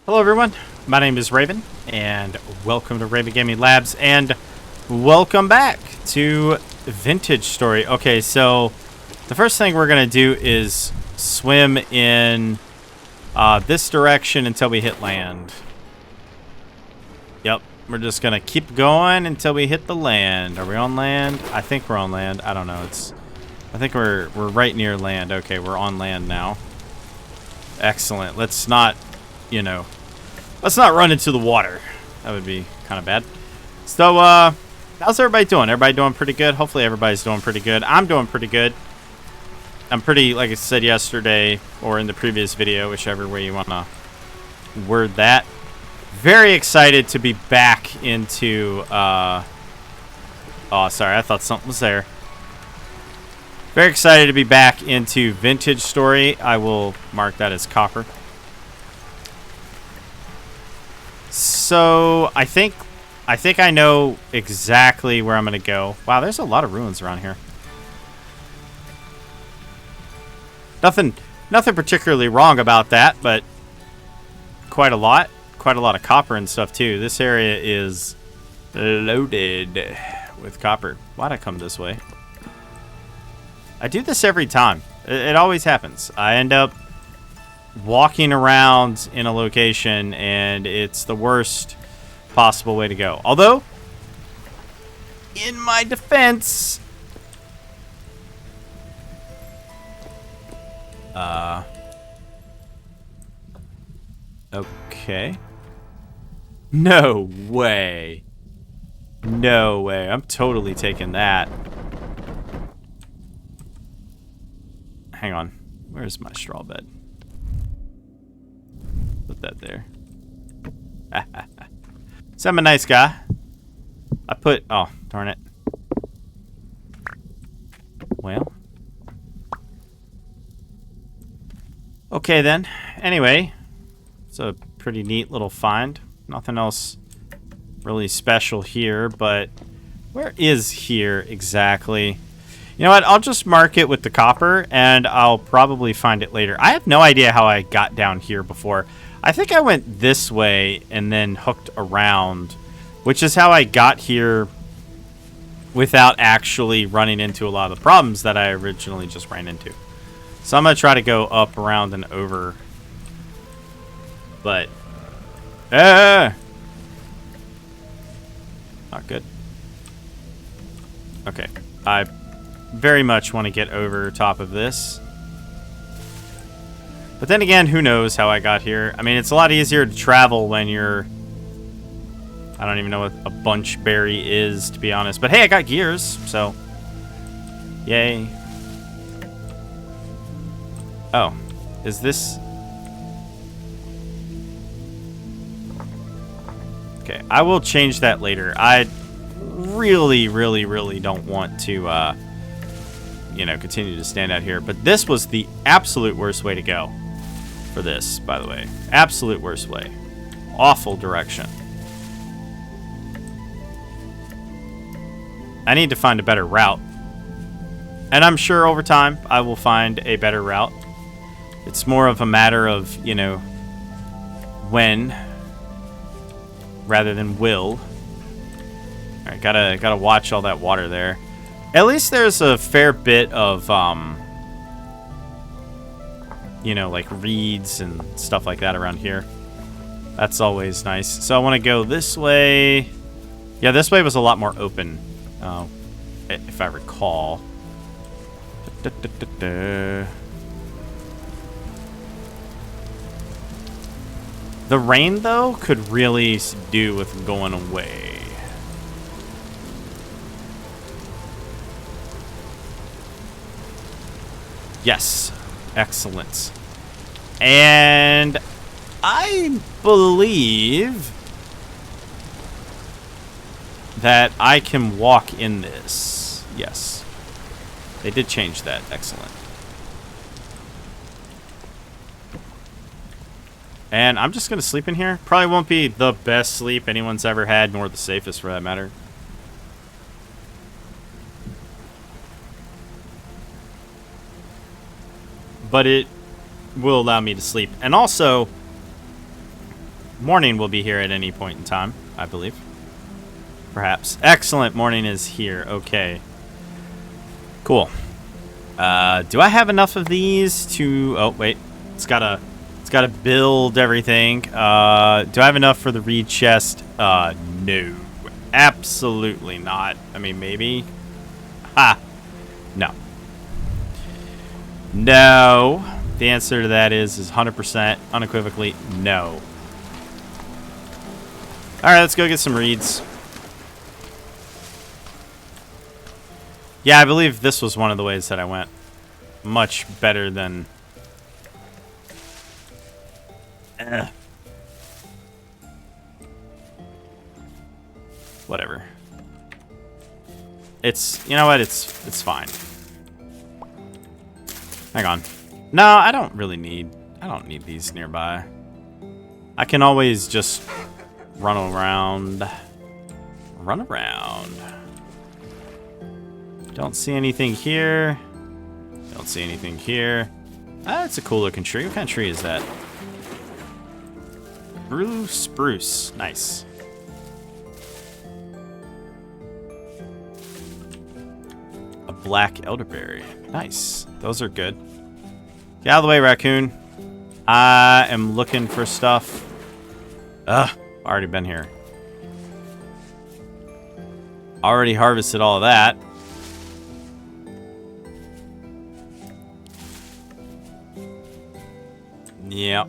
Hello everyone, my name is Raven, and welcome to Raven Gaming Labs, and welcome back to VintageStory. Okay, so the first thing we're going to do is swim in this direction until we hit land. Yep, we're just going to keep going until we hit the land. Are we on land? I think we're on land. I don't know. I think we're right near land. Okay, we're on land now. Excellent. Let's not, let's not run into the water. That would be kind of bad. So, how's everybody doing? Everybody doing pretty good? Hopefully everybody's doing pretty good. I'm doing pretty good. I'm pretty, like I said yesterday, or in the previous video, whichever way you want to word that. Very excited to be back into, oh, sorry, I thought something was there. Very excited to be back into VintageStory. I will mark that as copper. So, I think I know exactly where I'm going to go. Wow, there's a lot of ruins around here. Nothing particularly wrong about that, but quite a lot. Quite a lot of copper and stuff, too. This area is loaded with copper. Why'd I come this way? I do this every time. It always happens. I end up walking around in a location, and it's the worst possible way to go. Although, in my defense, okay. No way. No way. I'm totally taking that. Hang on. Where's my straw bed? Put that there. So I'm a nice guy. Oh, darn it. Well. Okay then. Anyway. It's a pretty neat little find. Nothing else really special here, but where is here exactly? You know what? I'll just mark it with the copper, and I'll probably find it later. I have no idea how I got down here before. I think I went this way and then hooked around, which is how I got here without actually running into a lot of the problems that I originally just ran into. So I'm going to try to go up, around, and over. But, not good. Okay, I very much want to get over top of this. But then again, who knows how I got here. I mean, it's a lot easier to travel when you're... I don't even know what a bunch berry is, to be honest. But hey, I got gears, so... Yay. Oh. Is this... Okay, I will change that later. I really don't want to, continue to stand out here. But this was the absolute worst way to go for this, by the way. Absolute worst way. Awful direction. I need to find a better route. And I'm sure over time I will find a better route. It's more of a matter of, when rather than will. Alright, gotta watch all that water there. At least there's a fair bit of, like reeds and stuff like that around here. That's always nice. So I want to go this way. Yeah, this way was a lot more open, if I recall. The rain, though, could really do with going away. Yes. Excellent. And I believe that I can walk in this. Yes. They did change that. Excellent. And I'm just going to sleep in here. Probably won't be the best sleep anyone's ever had, nor the safest for that matter. But it will allow me to sleep. And also, Morning will be here at any point in time, I believe. Perhaps. Excellent. Morning is here. Okay. Cool. Do I have enough of these to... Oh, wait. It's gotta build everything. Do I have enough for the reed chest? No. Absolutely not. I mean, maybe. Ha! No. No. The answer to that is 100%, unequivocally, no. Alright, let's go get some reeds. Yeah, I believe this was one of the ways that I went. Much better than... Whatever. It's... You know what? It's fine. Hang on. No, I don't really need... I don't need these nearby. I can always just run around. Run around. Don't see anything here. Don't see anything here. Ah, it's a cool looking tree. What kind of tree is that? Blue spruce. Nice. A black elderberry. Nice. Those are good. Get out of the way, raccoon. I am looking for stuff. Ugh. Already been here. Already harvested all of that. Yep.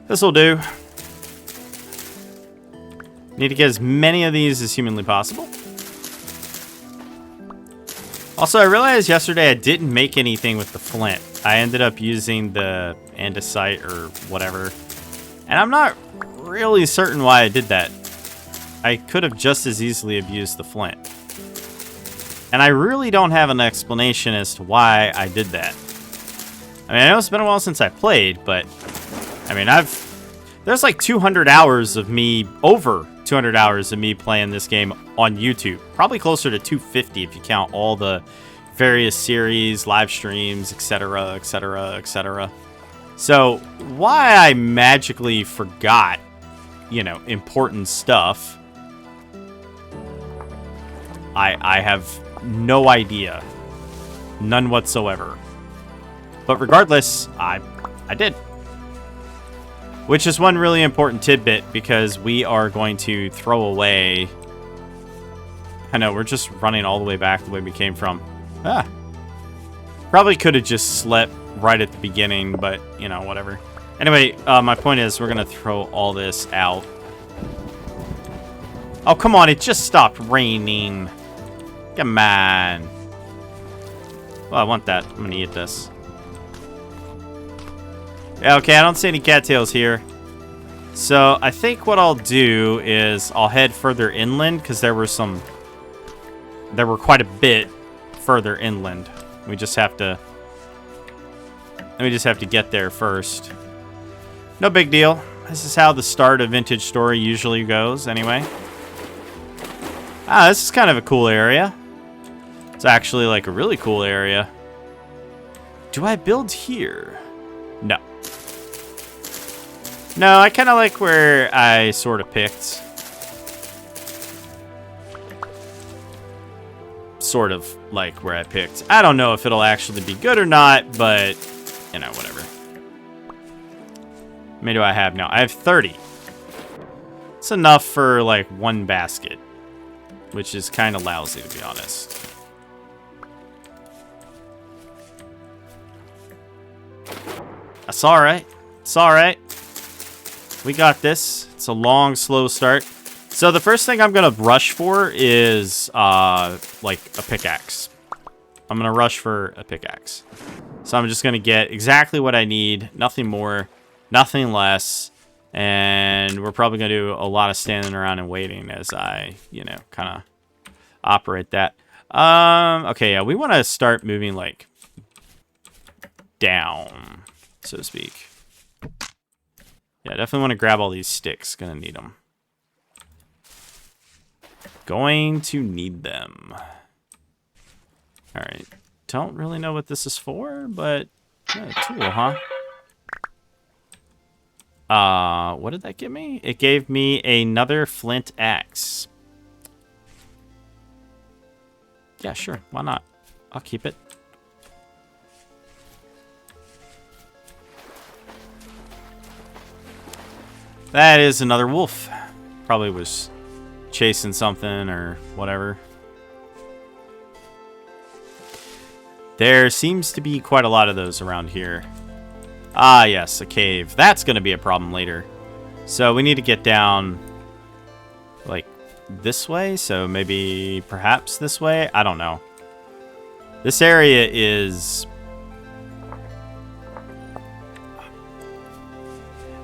This'll do. Need to get as many of these as humanly possible. Also, I realized yesterday I didn't make anything with the flint. I ended up using the andesite or whatever. And I'm not really certain why I did that. I could have just as easily abused the flint. And I really don't have an explanation as to why I did that. I mean, I know it's been a while since I played, but... I mean, there's like 200 hours of me... Over 200 hours of me playing this game on YouTube. Probably closer to 250 if you count all the various series, live streams, etc., etc., etc. So, why I magically forgot, you know, important stuff... I have no idea. None whatsoever. But regardless, I did. Which is one really important tidbit, because we are going to throw away... I know, we're just running all the way back the way we came from. Ah. Probably could have just slept right at the beginning, but, you know, whatever. Anyway, my point is, we're going to throw all this out. Oh, come on, it just stopped raining. Come on. Well, I want that. I'm going to eat this. Yeah, okay, I don't see any cattails here. So, I think what I'll do is I'll head further inland, because there were quite a bit further inland. We just have to get there first. No big deal. This is how the start of VintageStory usually goes, anyway. Ah, this is kind of a cool area. It's actually like a really cool area. Do I build here? No. No, I kind of like where I sort of picked. Sort of like where I picked. I don't know if it'll actually be good or not, but, you know, whatever. How many do I have now? I have 30. It's enough for, like, one basket, which is kind of lousy, to be honest. That's alright. It's alright. We got this. It's a long, slow start. So the first thing I'm going to rush for is, like, a pickaxe. I'm going to rush for a pickaxe. So I'm just going to get exactly what I need. Nothing more. Nothing less. And we're probably going to do a lot of standing around and waiting as I, you know, kind of operate that. Okay, yeah, we want to start moving, like, down, so to speak. Yeah, definitely want to grab all these sticks. Gonna need them. Going to need them. Alright. Don't really know what this is for, but... Yeah, tool, huh? What did that give me? It gave me another flint axe. Yeah, sure. Why not? I'll keep it. That is another wolf. Probably was chasing something or whatever. There seems to be quite a lot of those around here. Ah, yes, a cave. That's going to be a problem later. So we need to get down, like, this way. So maybe, perhaps this way. I don't know. This area is...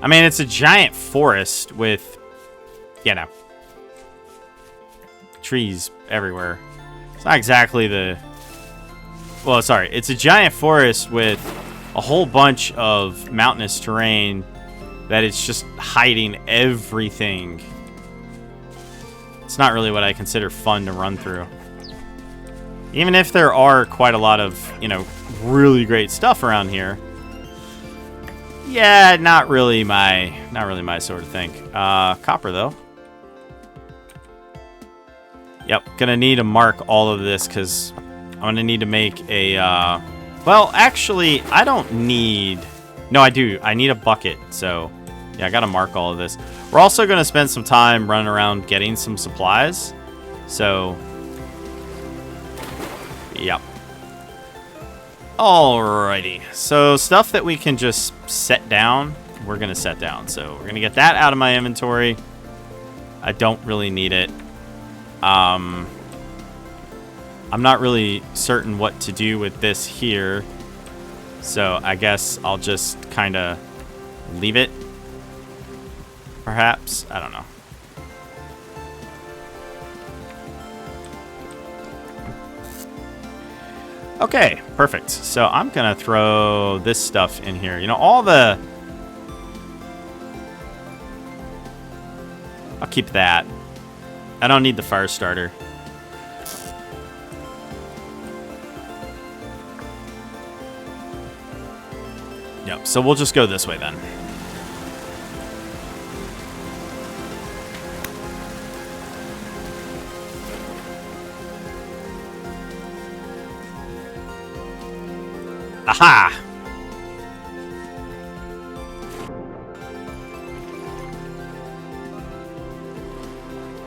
I mean, it's a giant forest with, you know, trees everywhere. It's not exactly the... Well, sorry. It's a giant forest with a whole bunch of mountainous terrain that it's just hiding everything. It's not really what I consider fun to run through. Even if there are quite a lot of, you know, really great stuff around here. Yeah, not really my sort of thing. Copper though. Yep, gonna need to mark all of this because I'm gonna need to make a, well, actually, I don't need, no, I do. I need a bucket, so yeah, I gotta mark all of this. We're also gonna spend some time running around getting some supplies, so, yep. Alrighty, so stuff that we can just set down, we're gonna set down. So we're gonna get that out of my inventory. I don't really need it. I'm not really certain what to do with this here, so I guess I'll just kind of leave it, perhaps. I don't know. Okay, perfect. So I'm gonna throw this stuff in here. You know, all the... I'll keep that. I don't need the fire starter. Yep, so we'll just go this way then. Aha!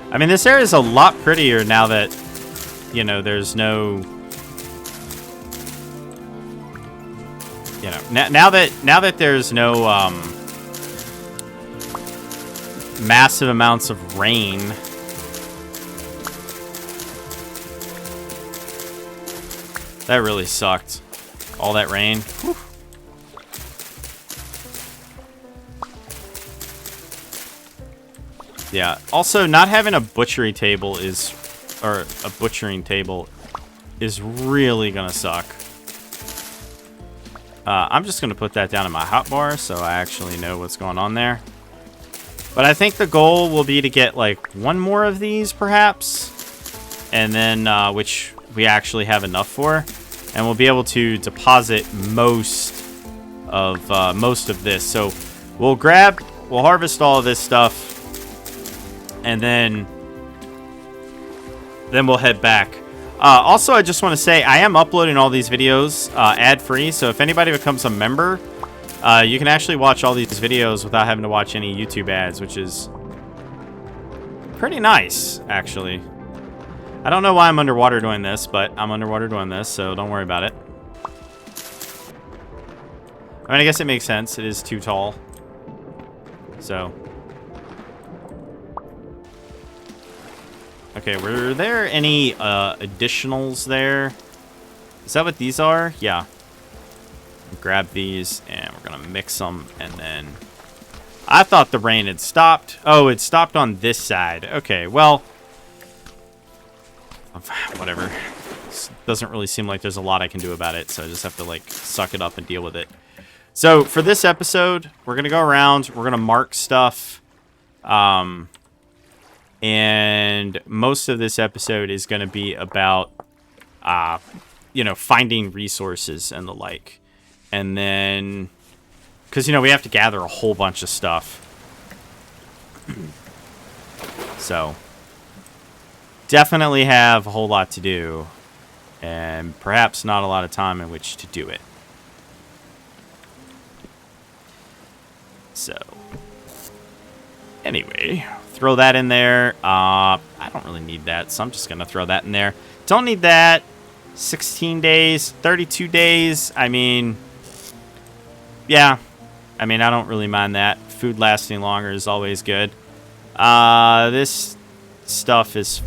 I mean, this area is a lot prettier now that, you know, there's no... You know, now that there's no massive amounts of rain. That really sucked. All that rain. Whew. Yeah. Also, not having a butchery table is, or a butchering table, is really gonna suck. I'm just gonna put that down in my hotbar so I actually know what's going on there. But I think the goal will be to get like one more of these, perhaps, and then which we actually have enough for, and we'll be able to deposit most of this. So we'll harvest all of this stuff. And then we'll head back. Also, I just want to say I am uploading all these videos ad-free. So if anybody becomes a member, you can actually watch all these videos without having to watch any YouTube ads, which is pretty nice, actually. I don't know why I'm underwater doing this, but I'm underwater doing this, so don't worry about it. I mean, I guess it makes sense. It is too tall. So... Okay, were there any additionals there? Is that what these are? Yeah. Grab these, and we're going to mix them, and then... I thought the rain had stopped. Oh, it stopped on this side. Okay, well... Whatever. This doesn't really seem like there's a lot I can do about it, so I just have to, like, suck it up and deal with it. So, for this episode, we're going to go around, we're going to mark stuff, and most of this episode is going to be about, you know, finding resources and the like. And then Because, you know, we have to gather a whole bunch of stuff. So, definitely have a whole lot to do. And perhaps not a lot of time in which to do it. So, anyway, throw that in there. I don't really need that, so I'm just going to throw that in there. Don't need that. 16 days, 32 days. I mean, yeah. I mean, I don't really mind that. Food lasting longer is always good. This stuff is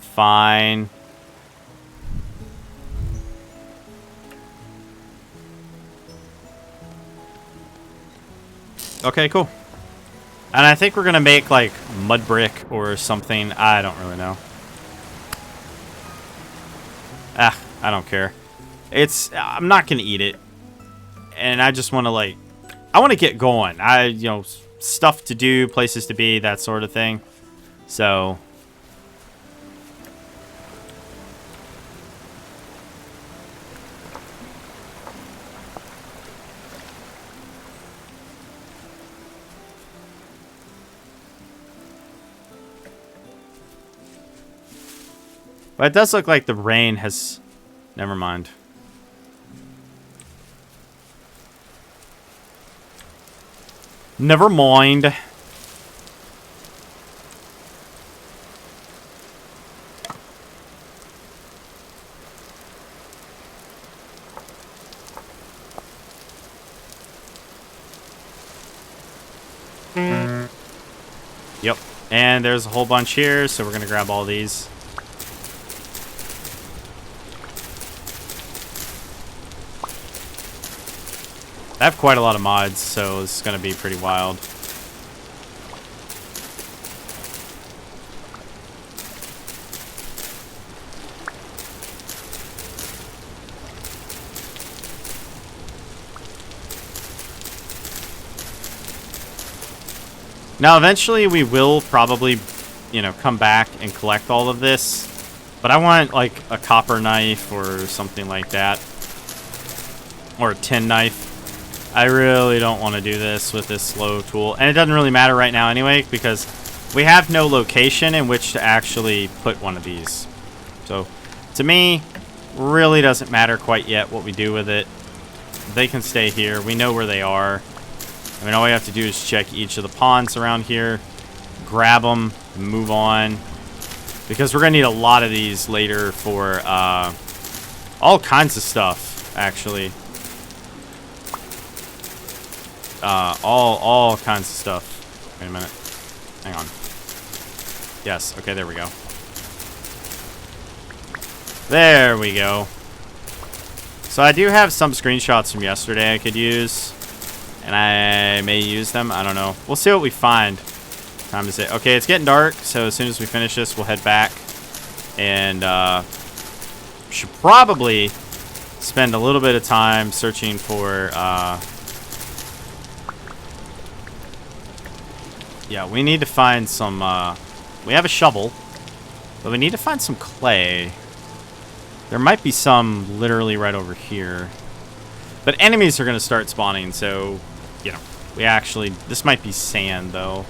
fine. Okay, cool. And I think we're going to make, like, mud brick or something. I don't really know. I don't care. I'm not going to eat it. And I just want to, like, I want to get going. You know, stuff to do, places to be, that sort of thing. So... But it does look like the rain has... Never mind. Never mind. Yep. And there's a whole bunch here, so we're going to grab all these. I have quite a lot of mods, so this is going to be pretty wild. Now, eventually we will probably, you know, come back and collect all of this. But I want, like, a copper knife or something like that. Or a tin knife. I really don't want to do this with this slow tool. And it doesn't really matter right now anyway, because we have no location in which to actually put one of these. So, to me, really doesn't matter quite yet what we do with it. They can stay here. We know where they are. I mean, all we have to do is check each of the ponds around here, grab them, and move on. Because we're going to need a lot of these later for all kinds of stuff, actually. All kinds of stuff. Wait a minute. Hang on. Yes, okay, there we go. There we go. So I do have some screenshots from yesterday I could use. And I may use them. I don't know. We'll see what we find. Time to say. Okay, it's getting dark. So as soon as we finish this, we'll head back. And should probably spend a little bit of time searching for... yeah, we need to find some... we have a shovel. But we need to find some clay. There might be some literally right over here. But enemies are going to start spawning, so... You know, we actually... This might be sand, though.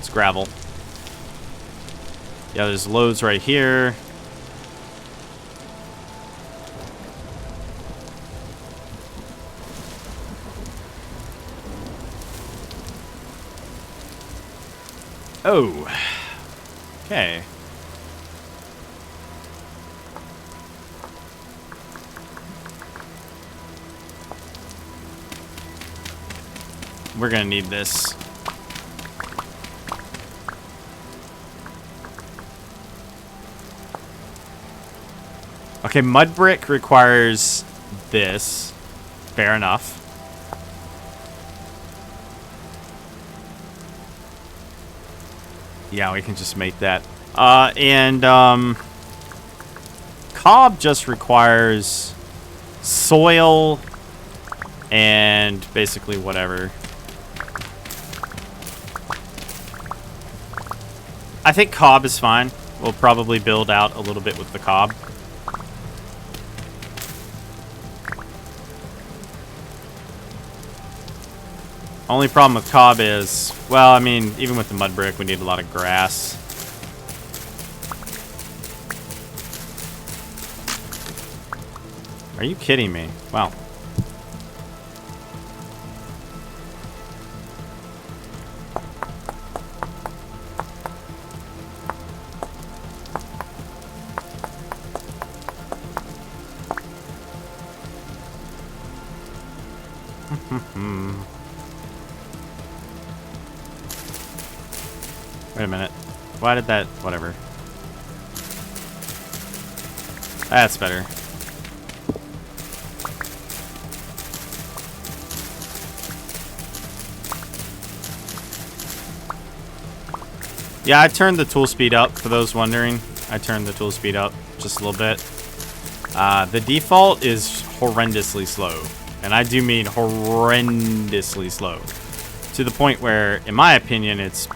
It's gravel. Yeah, there's loads right here. Oh. Okay. We're gonna need this. Okay, mud brick requires this. Fair enough. Yeah, we can just make that. Cob just requires soil and basically whatever. I think cob is fine. We'll probably build out a little bit with the cob. Only problem with cob is, well, I mean, even with the mud brick, we need a lot of grass. Are you kidding me? Wow. Wait a minute. Why did that... Whatever. That's better. Yeah, I turned the tool speed up, for those wondering. I turned the tool speed up just a little bit. The default is horrendously slow. And I do mean horrendously slow. To the point where, in my opinion, it's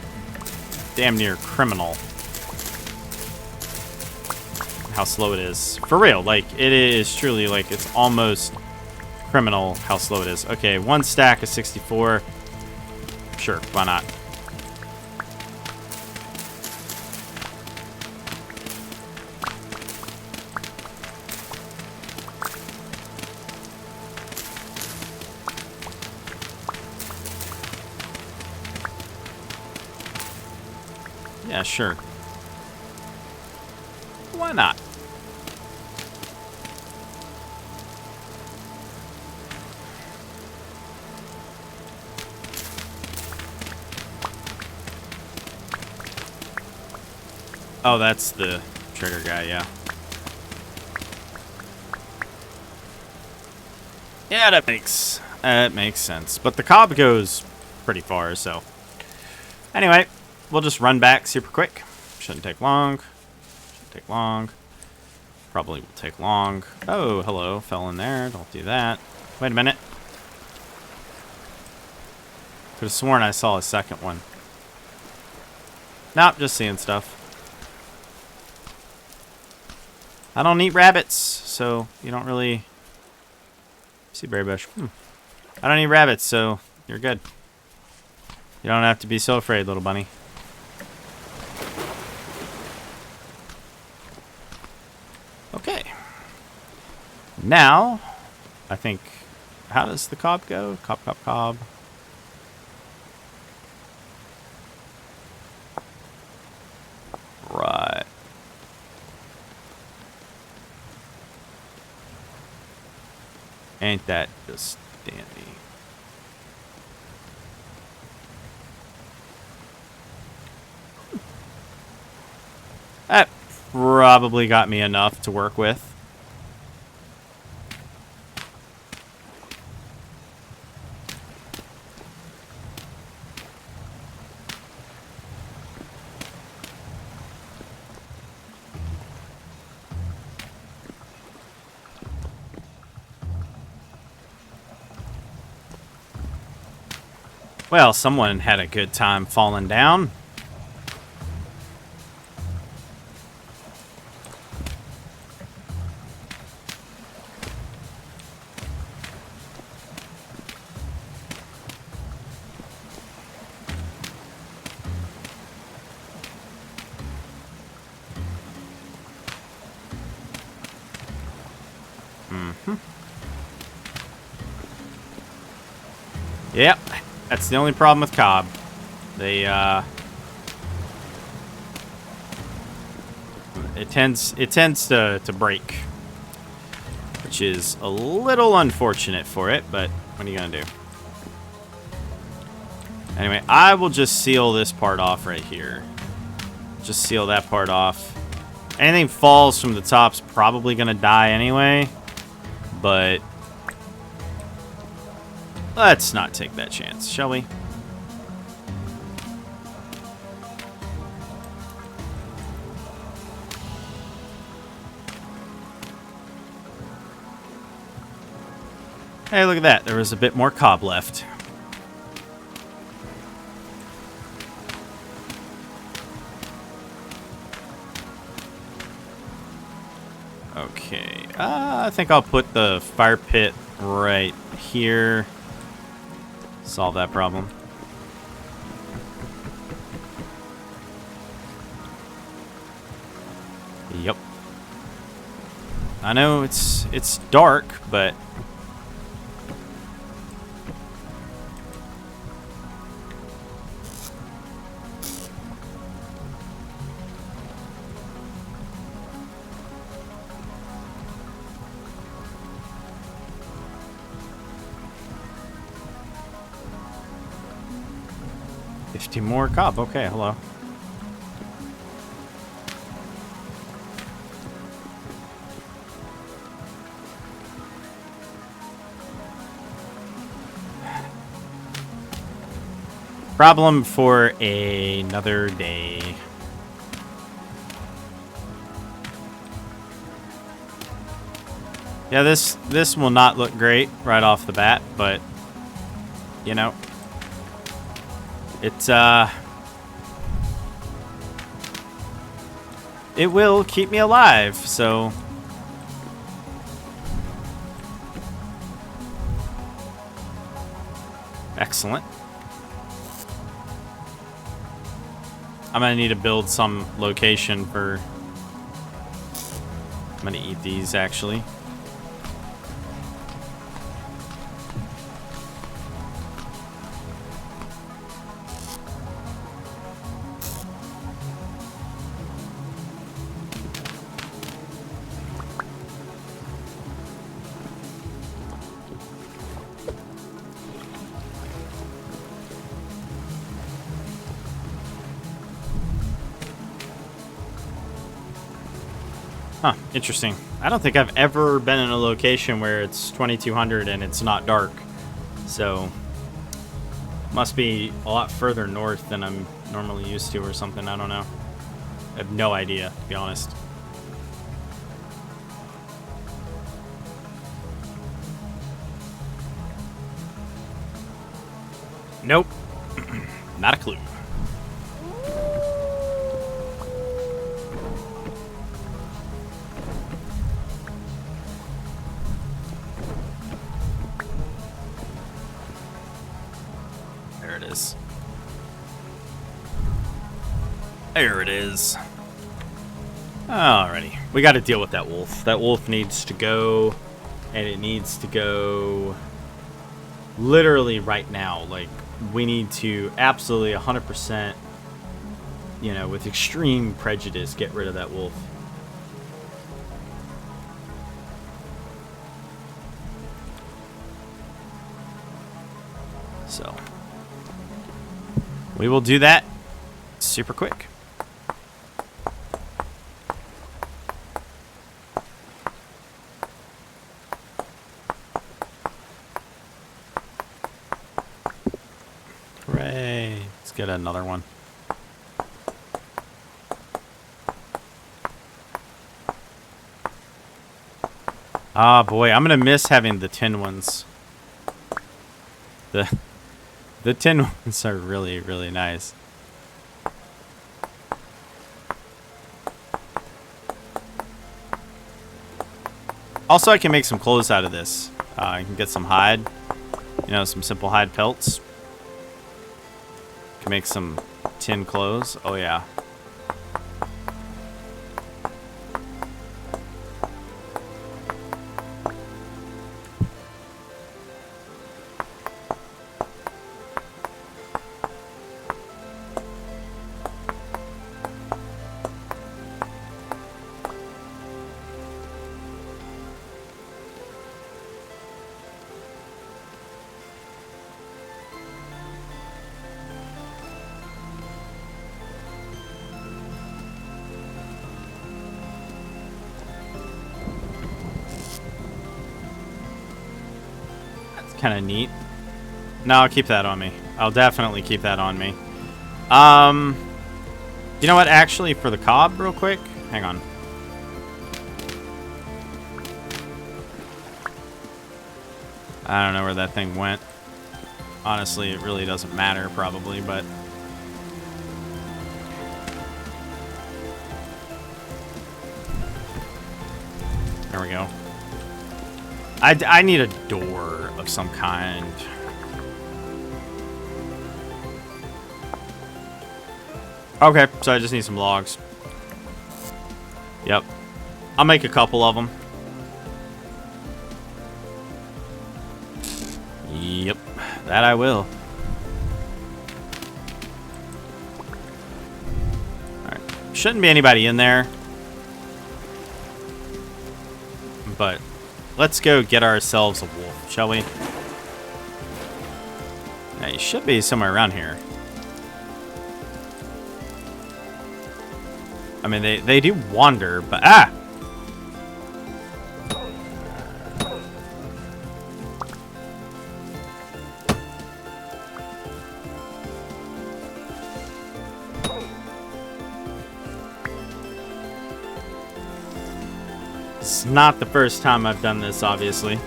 damn near criminal how slow it is. For real, like, it is truly, like, it's almost criminal how slow it is. Okay, one stack of 64. Sure, why not? Yeah, sure. Why not? Oh, that's the trigger guy, yeah. Yeah, that makes sense. But the cob goes pretty far, so. Anyway, we'll just run back super quick. Shouldn't take long. Shouldn't take long. Probably will take long. Oh, hello. Fell in there. Don't do that. Wait a minute. Could have sworn I saw a second one. Nope, just seeing stuff. I don't eat rabbits, so you don't really... See berry bush. I don't eat rabbits, so you're good. You don't have to be so afraid, little bunny. Okay. Now, I think... How does the cob go? Cob, cob, cob. Right. Ain't that just dandy? That probably got me enough to work with. Well, someone had a good time falling down. Yep. That's the only problem with cob. They, it tends to break, which is a little unfortunate for it, but what are you gonna do? Anyway, I will just seal this part off right here. Just seal that part off. Anything falls from the top's probably gonna die anyway, but let's not take that chance, shall we? Hey, look at that. There was a bit more cob left. Okay. I think I'll put the fire pit right here. solve that problem. Yep. I know it's dark, but more cob. Okay, hello. Problem for another day. Yeah, this will not look great right off the bat, but you know, it's it will keep me alive, so excellent. I'm gonna need to build some location for. I'm gonna eat these actually. Huh, interesting. I don't think I've ever been in a location where it's 2200 and it's not dark. So, must be a lot further north than I'm normally used to or something. I don't know. I have no idea, to be honest. Nope. Not a clue. There it is. Alrighty. We got to deal with that wolf. That wolf needs to go, and it needs to go literally right now. Like, we need to absolutely 100%, you know, with extreme prejudice, get rid of that wolf. So, we will do that super quick. Hooray. Let's get another one. Ah, boy, I'm going to miss having the tin ones. The tin ones are really, really nice. Also, I can make some clothes out of this. I can get some hide. You know, some simple hide pelts. Can make some tin clothes. Oh, yeah. Kind of neat. No, I'll keep that on me. I'll definitely keep that on me. You know what? Actually, for the cob, real quick. Hang on. I don't know where that thing went. Honestly, it really doesn't matter, probably, but... There we go. I need a door of some kind. Okay, so I just need some logs. Yep. I'll make a couple of them. Yep, that I will. Alright. Shouldn't be anybody in there. But let's go get ourselves a wolf, shall we? Now, he should be somewhere around here. I mean, they do wander, but... Ah! It's not the first time I've done this, obviously.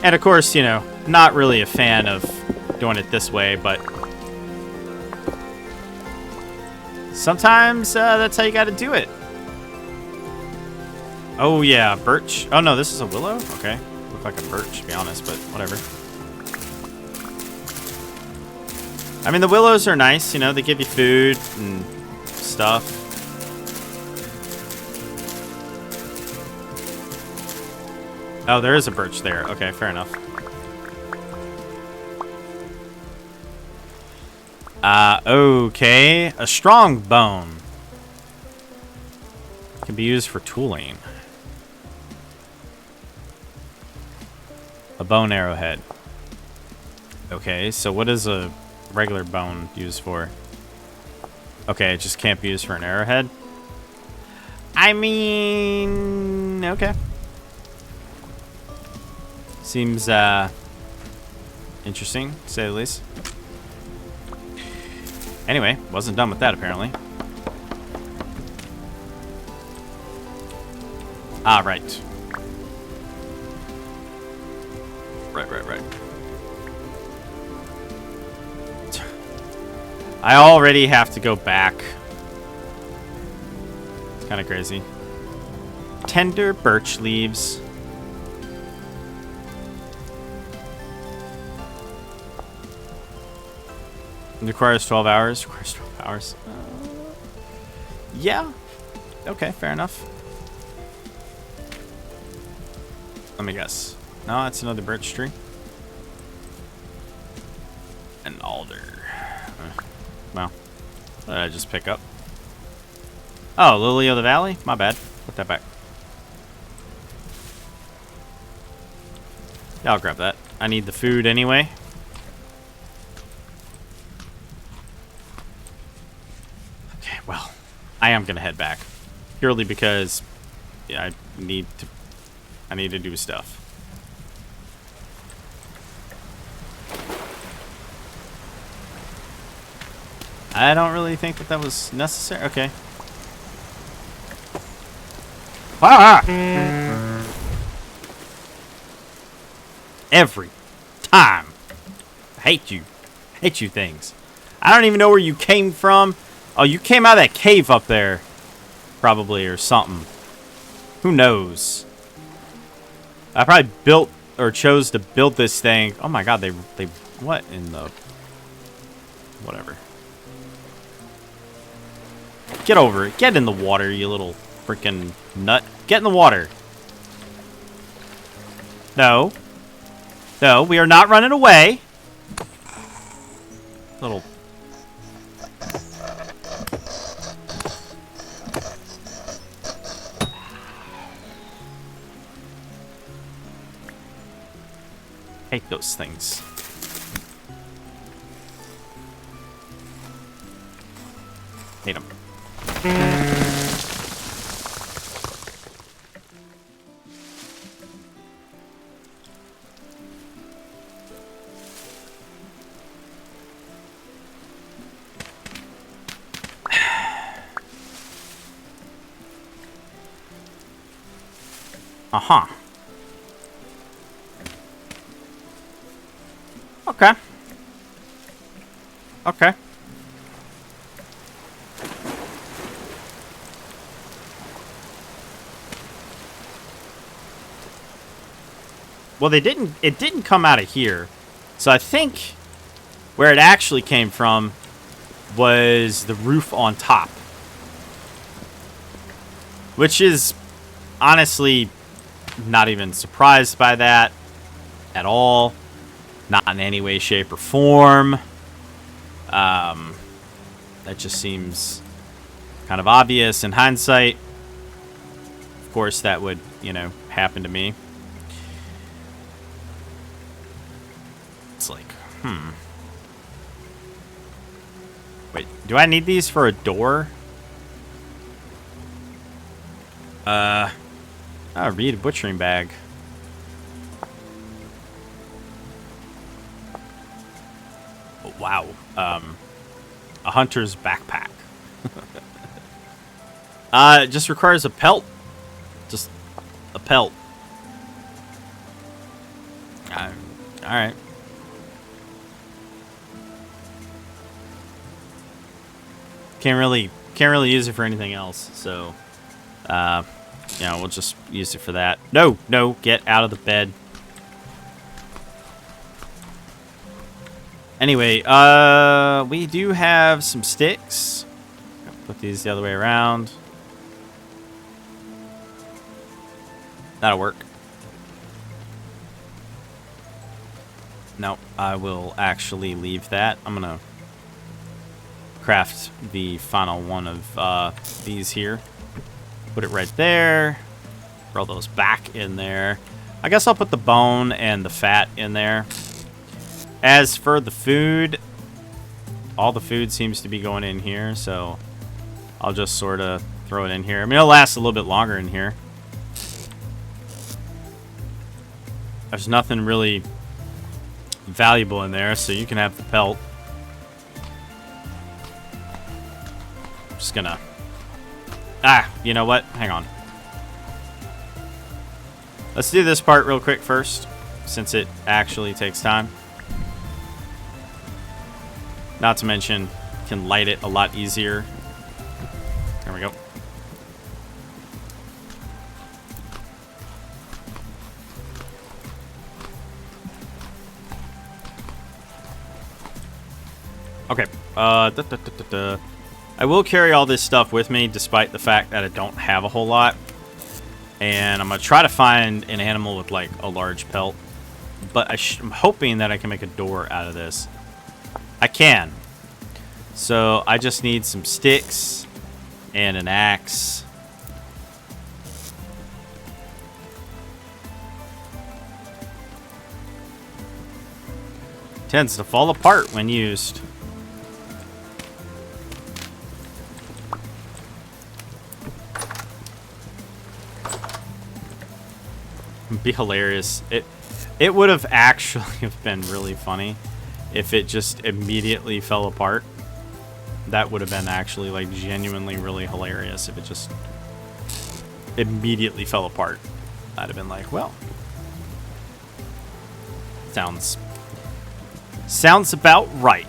And of course, you know, not really a fan of doing it this way, but sometimes that's how you gotta do it. Oh yeah, birch. Oh no, this is a willow? Okay. Look like a birch, to be honest, but whatever. I mean, the willows are nice, you know, they give you food and stuff. Oh, there is a birch there. Okay, fair enough. Okay. A strong bone. Can be used for tooling. A bone arrowhead. Okay, so what is a regular bone used for? Okay, it just can't be used for an arrowhead? I mean... Okay. Seems, interesting, to say the least. Anyway, wasn't done with that, apparently. Ah, right. Right. I already have to go back. It's kind of crazy. Tender birch leaves. It requires 12 hours. Requires 12 hours. Yeah. Okay, fair enough. Let me guess. No, that's another birch tree. An alder. Well, what did I just pick up? Oh, Lily of the Valley? My bad. Put that back. Yeah, I'll grab that. I need the food anyway. Okay, well, I am gonna head back. Purely because, yeah, I need to do stuff. I don't really think that was necessary. Okay. Ah! Every time. I hate you. I hate you things. I don't even know where you came from. Oh, you came out of that cave up there. Probably, or something. Who knows? I probably built or chose to build this thing. Oh my god, they what in the whatever. Get over it. Get in the water, you little freaking nut. Get in the water. No. No, we are not running away. Little. Hate those things. Hate them. Uh-huh. Okay. Okay. Well, it didn't come out of here. So I think where it actually came from was the roof on top. Which is honestly not even surprised by that at all. Not in any way, shape, or form. That just seems kind of obvious in hindsight. Of course, that would, you know, happen to me. It's like, Wait, do I need these for a door? Read a butchering bag. Oh, wow. A hunter's backpack. It just requires a pelt. Just a pelt. Alright. Can't really use it for anything else, so you know, we'll just use it for that. No, get out of the bed. Anyway, we do have some sticks. Put these the other way around. That'll work. No, I will actually leave that. I'm gonna craft the final one of these here. Put it right there. Throw those back in there. I guess I'll put the bone and the fat in there. As for the food, all the food seems to be going in here, so I'll just sort of throw it in here. I mean, it'll last a little bit longer in here. There's nothing really valuable in there, so you can have the pelt. I'm just gonna... you know what? Hang on. Let's do this part real quick first, since it actually takes time. Not to mention, can light it a lot easier. There we go. Okay. I will carry all this stuff with me, despite the fact that I don't have a whole lot. And I'm going to try to find an animal with, like, a large pelt. But I'm hoping that I can make a door out of this. I can. So I just need some sticks and an axe. Tends to fall apart when used. Be hilarious. It would have actually been really funny if it just immediately fell apart. That would have been actually, like, genuinely really hilarious if it just immediately fell apart. I'd have been like, well, sounds about right.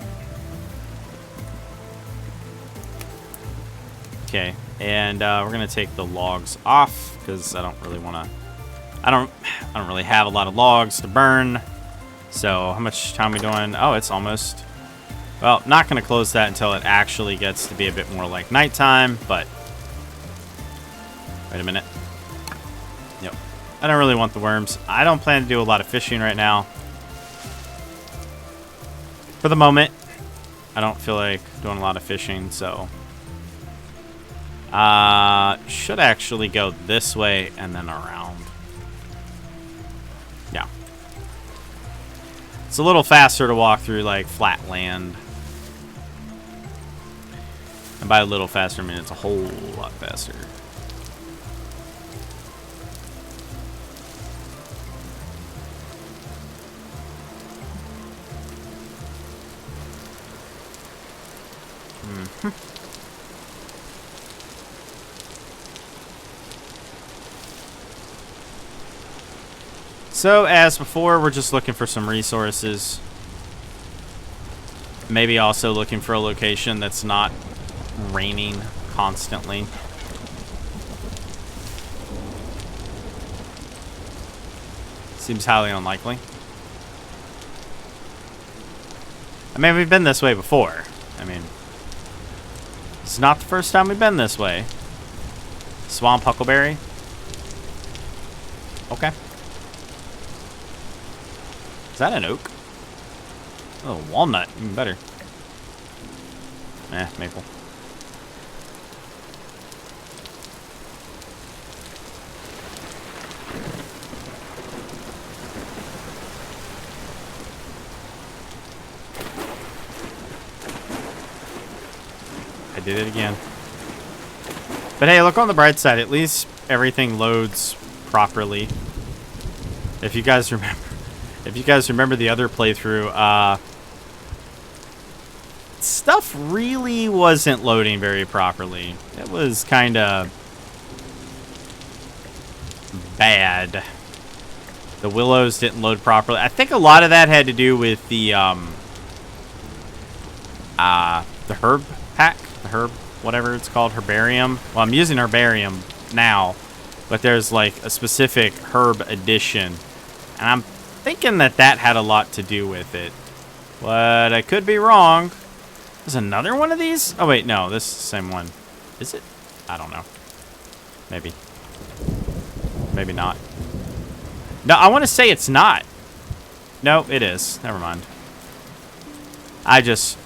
Okay, and we're gonna take the logs off because I don't really want to. I don't really have a lot of logs to burn. So how much time are we doing? Oh, it's almost. Well, not going to close that until it actually gets to be a bit more like nighttime, but wait a minute. Yep. I don't really want the worms. I don't plan to do a lot of fishing right now. For the moment, I don't feel like doing a lot of fishing, so should actually go this way and then around. Yeah. It's a little faster to walk through, like, flat land. And by a little faster, I mean it's a whole lot faster. So, as before, we're just looking for some resources. Maybe also looking for a location that's not raining constantly. Seems highly unlikely. I mean, we've been this way before. I mean, It's not the first time we've been this way. Swamp huckleberry. Okay. Is that an oak? Oh, walnut. Even better. Maple. I did it again. But hey, look on the bright side. At least everything loads properly. If you guys remember the other playthrough, stuff really wasn't loading very properly. It was kind of bad. The willows didn't load properly. I think a lot of that had to do with the herb pack, the herb, whatever it's called, Herbarium. Well, I'm using Herbarium now, but there's like a specific herb edition, and I'm thinking that had a lot to do with it. But I could be wrong. There's another one of these? Oh, wait, no. This is the same one. Is it? I don't know. Maybe. Maybe not. No, I want to say it's not. No, it is. Never mind. I just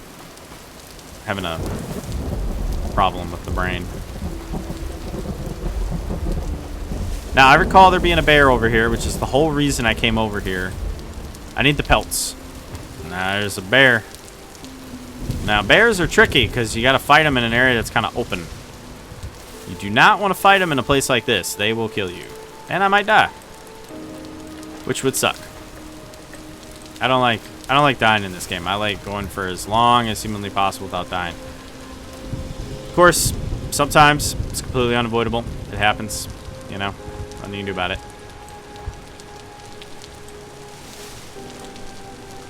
having a problem with the brain. Now, I recall there being a bear over here, which is the whole reason I came over here. I need the pelts. Now, there's a bear. Now, bears are tricky because you got to fight them in an area that's kind of open. You do not want to fight them in a place like this. They will kill you. And I might die. Which would suck. I don't like dying in this game. I like going for as long as humanly possible without dying. Of course, sometimes it's completely unavoidable. It happens, you know. Nothing you can do about it.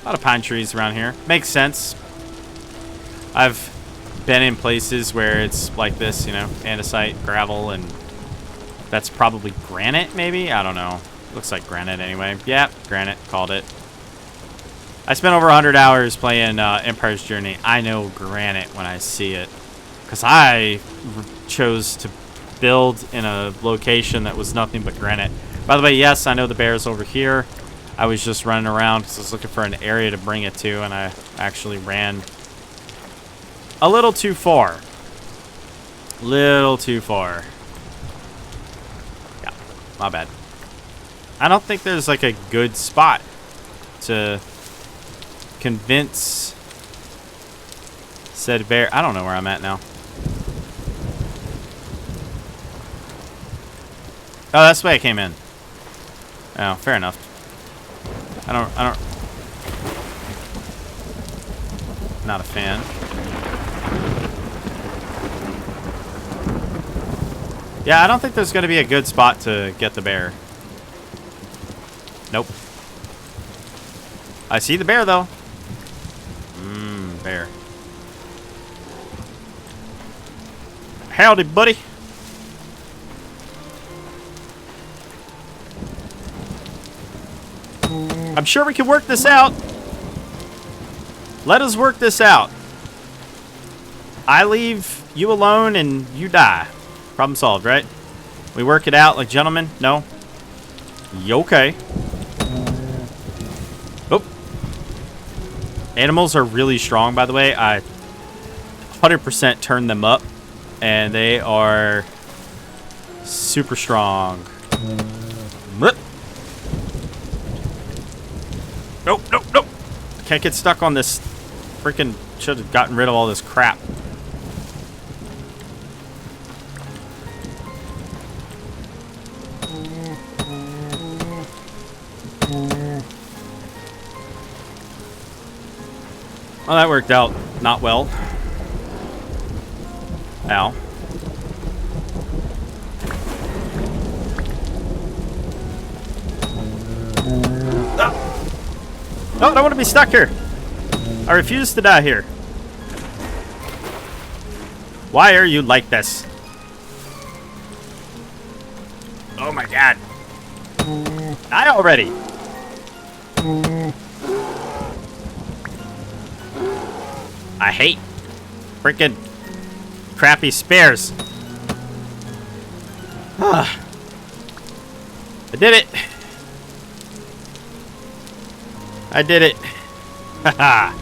A lot of pine trees around here. Makes sense. I've been in places where it's like this, you know, andesite, gravel, and that's probably granite, maybe? I don't know. Looks like granite anyway. Yeah, granite. Called it. I spent over 100 hours playing Empire's Journey. I know granite when I see it. Because I chose to build in a location that was nothing but granite. By the way, yes, I know the bear's over here. I was just running around because I was looking for an area to bring it to, and I actually ran a little too far. Little too far. Yeah, my bad. I don't think there's like a good spot to convince said bear. I don't know where I'm at now. Oh, that's the way I came in. Oh, fair enough. I don't. Not a fan. Yeah, I don't think there's going to be a good spot to get the bear. Nope. I see the bear, though. Bear. Howdy, buddy. I'm sure we can work this out. Let us work this out. I leave you alone and you die. Problem solved, right? We work it out like gentlemen? No? You okay? Oh. Animals are really strong, by the way. I 100% turned them up, and they are super strong. Nope, nope, nope. Can't get stuck on this freaking... Should have gotten rid of all this crap. Well, that worked out not well. Ow. No, I don't want to be stuck here. I refuse to die here. Why are you like this? Oh my god. Die already. I hate freaking crappy spares. I did it. I did it. Haha.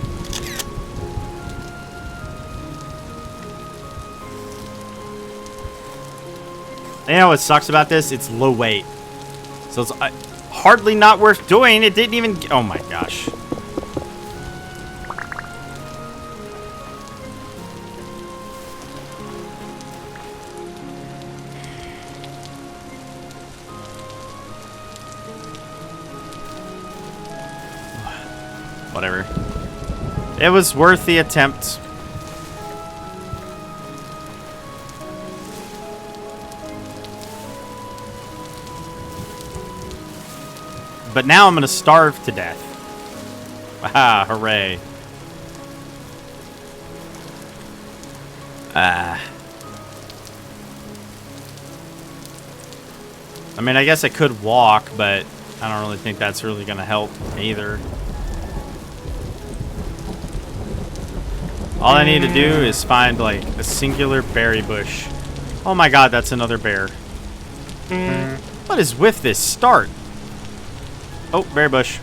You know what sucks about this? It's low weight. So it's hardly not worth doing. It didn't even... Oh my gosh. Whatever. It was worth the attempt. But now I'm going to starve to death. Ah, hooray. I mean, I guess I could walk, but I don't really think that's really going to help either. All I need to do is find, like, a singular berry bush. Oh my god, that's another bear. What is with this start? Oh, berry bush.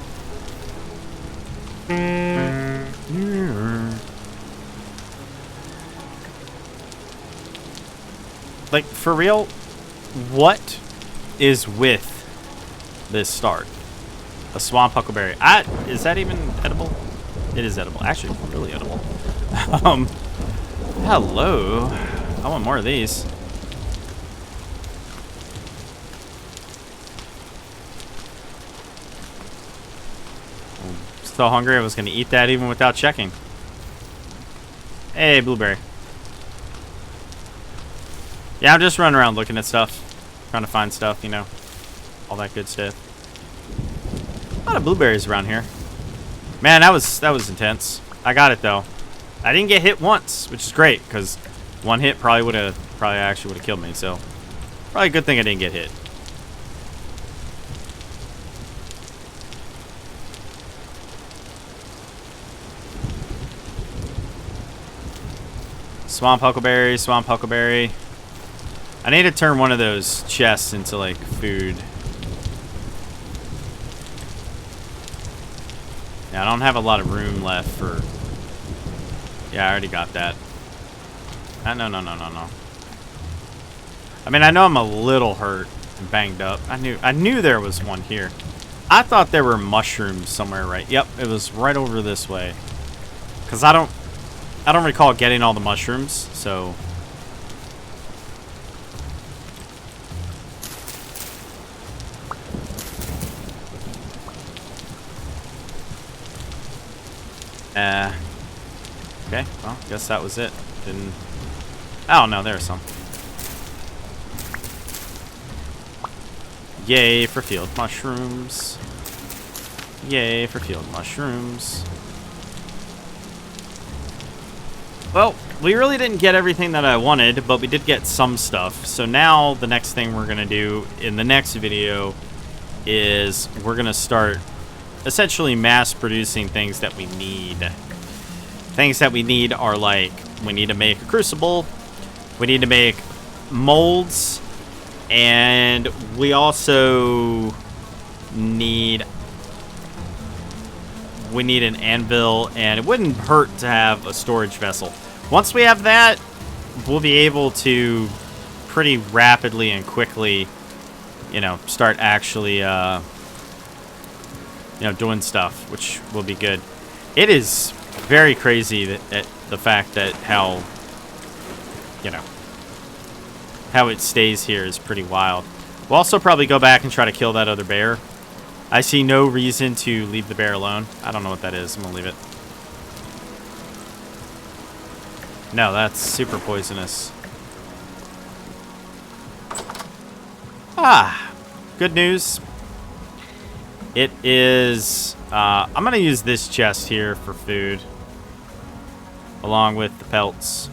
Like, for real, what is with this start? A swamp huckleberry. Is that even edible? It is edible. Actually, really edible. Hello. I want more of these. So hungry I was going to eat that even without checking. Hey, blueberry. Yeah, I'm just running around looking at stuff. Trying to find stuff, you know. All that good stuff. A lot of blueberries around here. Man, that was intense. I got it though. I didn't get hit once, which is great, because one hit probably actually would have killed me, so probably a good thing I didn't get hit. Swamp huckleberry, swamp huckleberry. I need to turn one of those chests into, like, food. Yeah, I don't have a lot of room left for... Yeah, I already got that. No. I mean, I know I'm a little hurt and banged up. I knew there was one here. I thought there were mushrooms somewhere, right? Yep, it was right over this way. Because I don't recall getting all the mushrooms, so... Okay, well, guess that was it. Didn't... Oh, no, there's some. Yay for field mushrooms. Yay for field mushrooms. Well, we really didn't get everything that I wanted, but we did get some stuff. So now the next thing we're going to do in the next video is we're going to start essentially mass producing things that we need. Things that we need are like, we need to make a crucible, we need to make molds, and we also need an anvil, and it wouldn't hurt to have a storage vessel. Once we have that, we'll be able to pretty rapidly and quickly, you know, start actually, you know, doing stuff, which will be good. It is very crazy that the fact that how, you know, how it stays here is pretty wild. We'll also probably go back and try to kill that other bear. I see no reason to leave the bear alone. I don't know what that is. I'm gonna leave it. No, that's super poisonous. Ah, good news. It is, I'm gonna use this chest here for food, along with the pelts.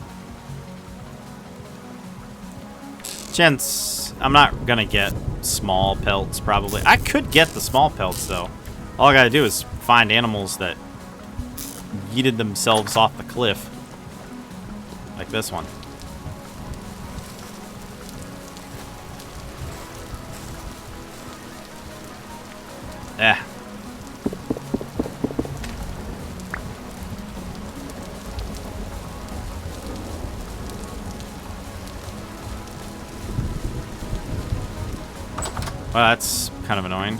Gents, I'm not gonna get small pelts, probably. I could get the small pelts, though. All I gotta do is find animals that yeeted themselves off the cliff. Like this one. Eh. Well, that's kind of annoying.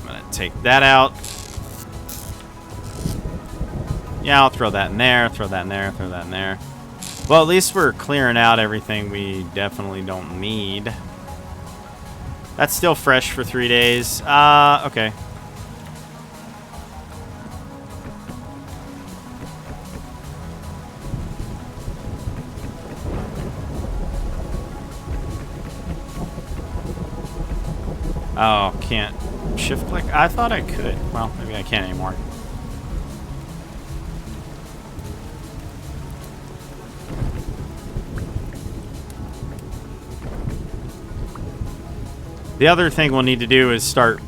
I'm gonna take that out. Yeah, I'll throw that in there, throw that in there, throw that in there. Well, at least we're clearing out everything we definitely don't need. That's still fresh for 3 days. Okay. Oh, can't shift click? I thought I could. Well, maybe I can't anymore. The other thing we'll need to do is start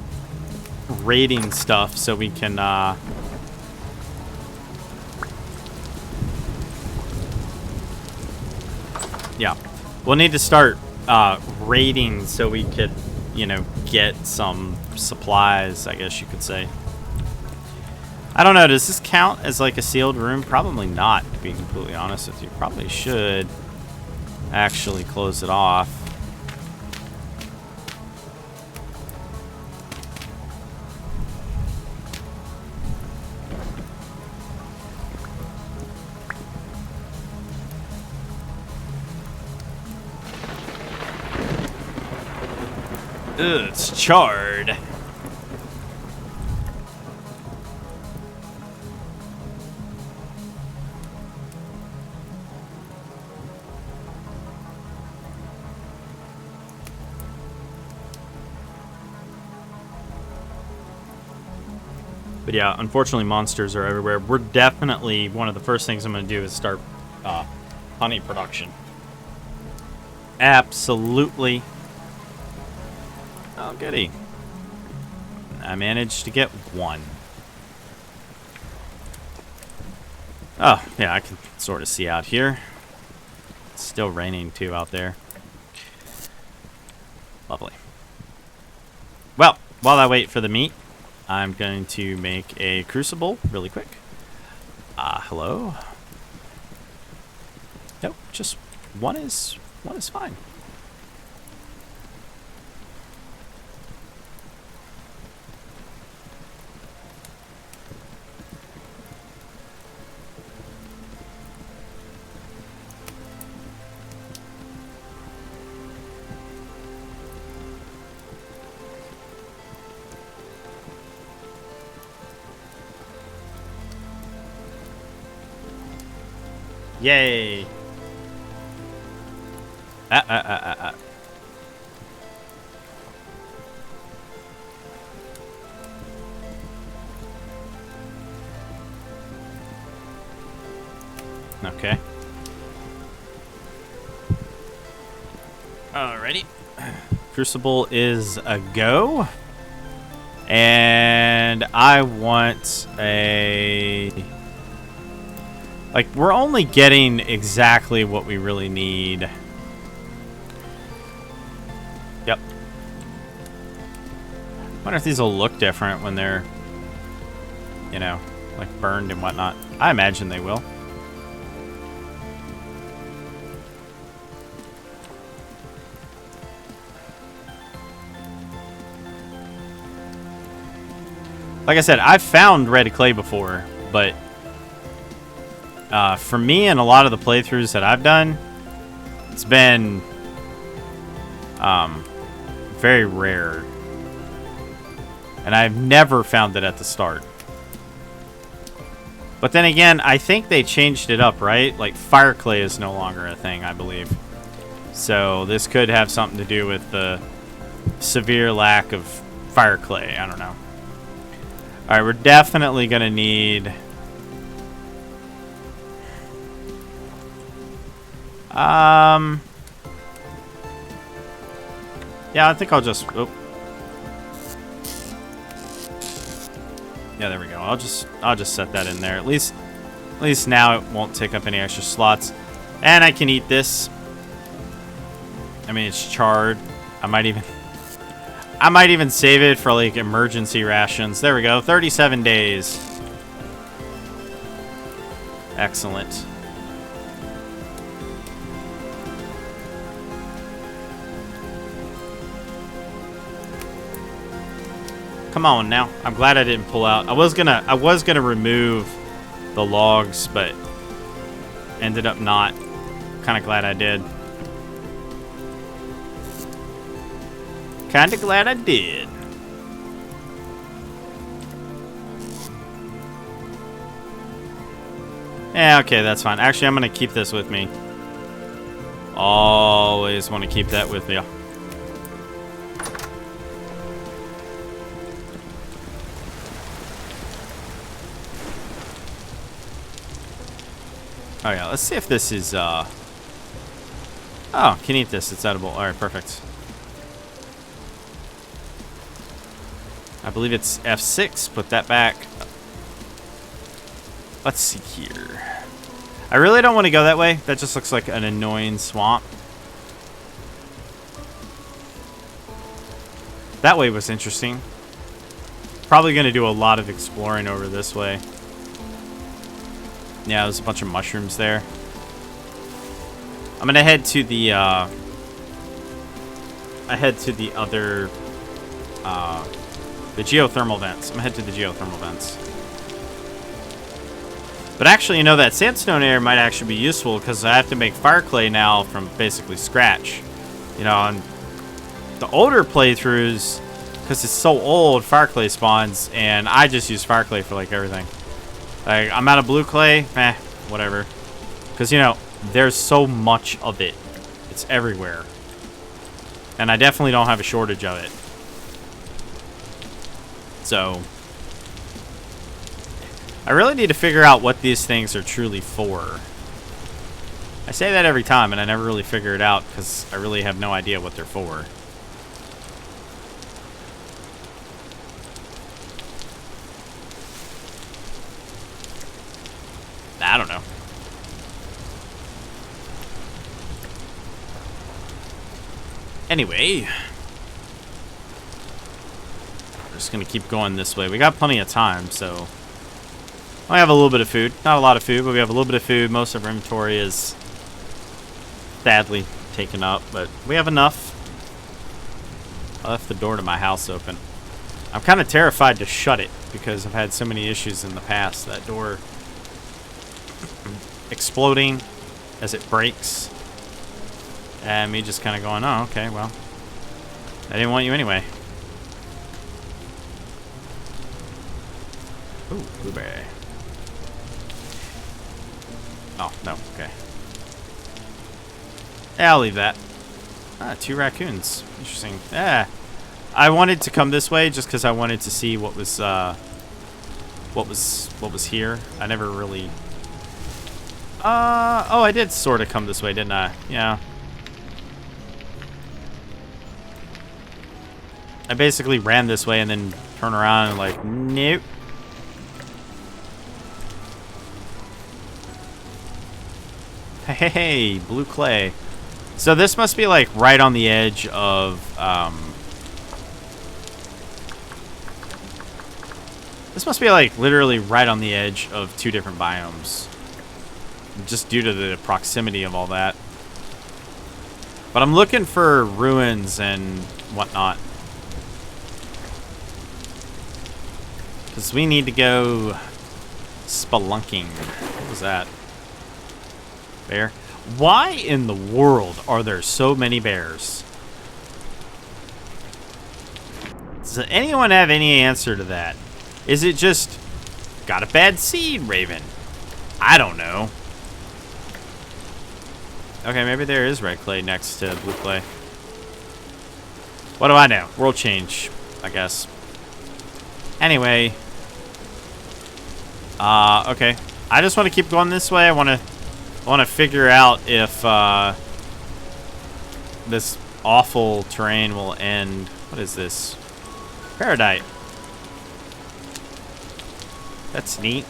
raiding stuff so we can, yeah. We'll need to start, raiding so we could, you know, get some supplies, I guess you could say. I don't know, does this count as like a sealed room? Probably not, to be completely honest with you. Probably should actually close it off. Ugh, it's charred. But yeah, unfortunately monsters are everywhere. We're definitely, one of the first things I'm going to do is start honey production. Absolutely. Oh, goody. I managed to get one. Oh, yeah, I can sort of see out here. It's still raining, too, out there. Lovely. Well, while I wait for the meat, I'm going to make a crucible really quick. Hello? Nope, just one is fine. Yay! Okay. Alrighty. Crucible is a go. And I want a... Like, we're only getting exactly what we really need. Yep. I wonder if these will look different when they're, you know, like burned and whatnot. I imagine they will. Like I said, I've found red clay before, but for me and a lot of the playthroughs that I've done, it's been very rare. And I've never found it at the start. But then again, I think they changed it up, right? Like, fire clay is no longer a thing, I believe. So this could have something to do with the severe lack of fire clay. I don't know. Alright, we're definitely going to need... Yeah, I think I'll just... Oh. Yeah, there we go. I'll just set that in there. At least now it won't take up any extra slots. And I can eat this. I mean, it's charred. I might even save it for like emergency rations. There we go. 37 days. Excellent. Come on now. I'm glad I didn't pull out. I was gonna remove the logs, but ended up not. Kind of glad I did. Kind of glad I did. Yeah, okay, that's fine. Actually, I'm gonna keep this with me. Always want to keep that with you. Oh yeah, let's see if this is, oh, can eat this. It's edible. Alright, perfect. I believe it's F6. Put that back. Let's see here. I really don't want to go that way. That just looks like an annoying swamp. That way was interesting. Probably going to do a lot of exploring over this way. Yeah, there's a bunch of mushrooms there. I'm gonna head to the other, the geothermal vents. I'm gonna head to the geothermal vents. But actually, you know, that sandstone area might actually be useful because I have to make fire clay now from basically scratch. You know, on the older playthroughs, because it's so old, fire clay spawns, and I just use fire clay for like everything. Like, I'm out of blue clay, whatever. Because, you know, there's so much of it. It's everywhere. And I definitely don't have a shortage of it. So, I really need to figure out what these things are truly for. I say that every time, and I never really figure it out because I really have no idea what they're for. I don't know. Anyway, we're just gonna keep going this way. We got plenty of time, so we have a little bit of food. Not a lot of food, but we have a little bit of food. Most of our inventory is sadly taken up, but we have enough. I left the door to my house open. I'm kind of terrified to shut it because I've had so many issues in the past. That door exploding as it breaks, and me just kind of going, oh, okay, well, I didn't want you anyway. Ooh, blueberry. Oh, no, okay. Yeah, I'll leave that. Ah, 2 raccoons. Interesting. Yeah, I wanted to come this way just because I wanted to see what was here. I never really. Oh, I did sort of come this way, didn't I? Yeah. I basically ran this way and then turned around and like, nope. Hey, blue clay. So this must be like right on the edge of, this must be like literally right on the edge of 2 different biomes. Just due to the proximity of all that. But I'm looking for ruins and whatnot. Because we need to go spelunking. What was that? Bear? Why in the world are there so many bears? Does anyone have any answer to that? Is it just got a bad seed, Raven? I don't know. Okay, maybe there is red clay next to blue clay. What do I know? World change, I guess. Anyway. Okay. I just want to keep going this way. I want to figure out if this awful terrain will end. What is this? Paradite. That's neat.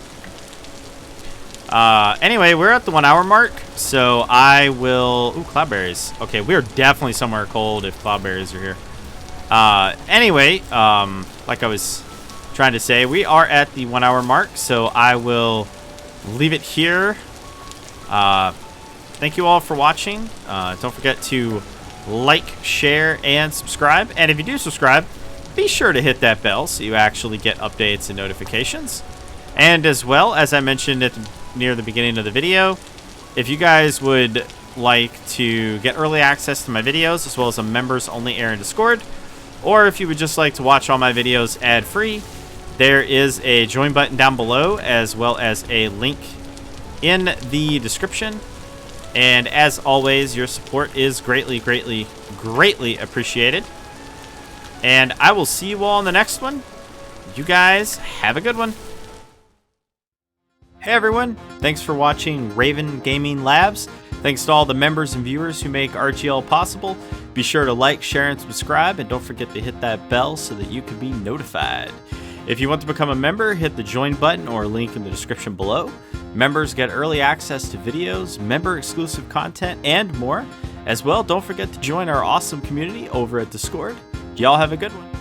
Anyway, we're at the 1 hour mark, so I will... Ooh, cloudberries. Okay, we're definitely somewhere cold if cloudberries are here. Anyway, like I was trying to say, we are at the 1 hour mark, so I will leave it here. Thank you all for watching. Don't forget to like, share, and subscribe. And if you do subscribe, be sure to hit that bell so you actually get updates and notifications. And as well, as I mentioned near the beginning of the video, if you guys would like to get early access to my videos, as well as a members only area in Discord, or if you would just like to watch all my videos ad-free, there is a join button down below, as well as a link in the description. And as always, your support is greatly, greatly, greatly appreciated. And I will see you all in the next one. You guys have a good one. Hey everyone, thanks for watching Raven Gaming Labs. Thanks to all the members and viewers who make RGL possible. Be sure to like, share, and subscribe, and don't forget to hit that bell so that you can be notified. If you want to become a member, hit the join button or link in the description below. Members get early access to videos, member-exclusive content, and more. As well, don't forget to join our awesome community over at Discord. Y'all have a good one.